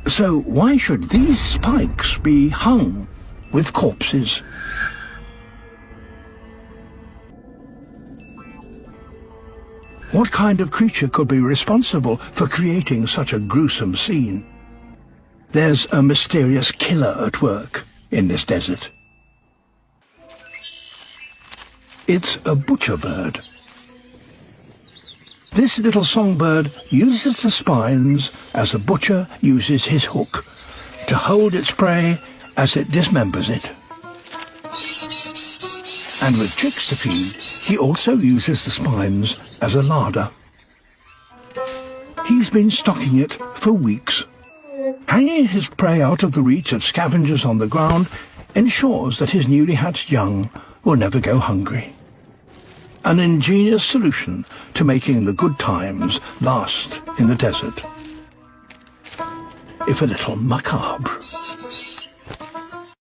So why should these spikes be hung with corpses? What kind of creature could be responsible for creating such a gruesome scene? There's a mysterious killer at work in this desert. It's a butcherbird. This little songbird uses the spines as a butcher uses his hook to hold its prey as it dismembers it. And with chicks to feed, he also uses the spines as a larder. He's been stocking it for weeks. Hanging his prey out of the reach of scavengers on the ground ensures that his newly hatched young will never go hungry. An ingenious solution to making the good times last in the desert, if a little macabre.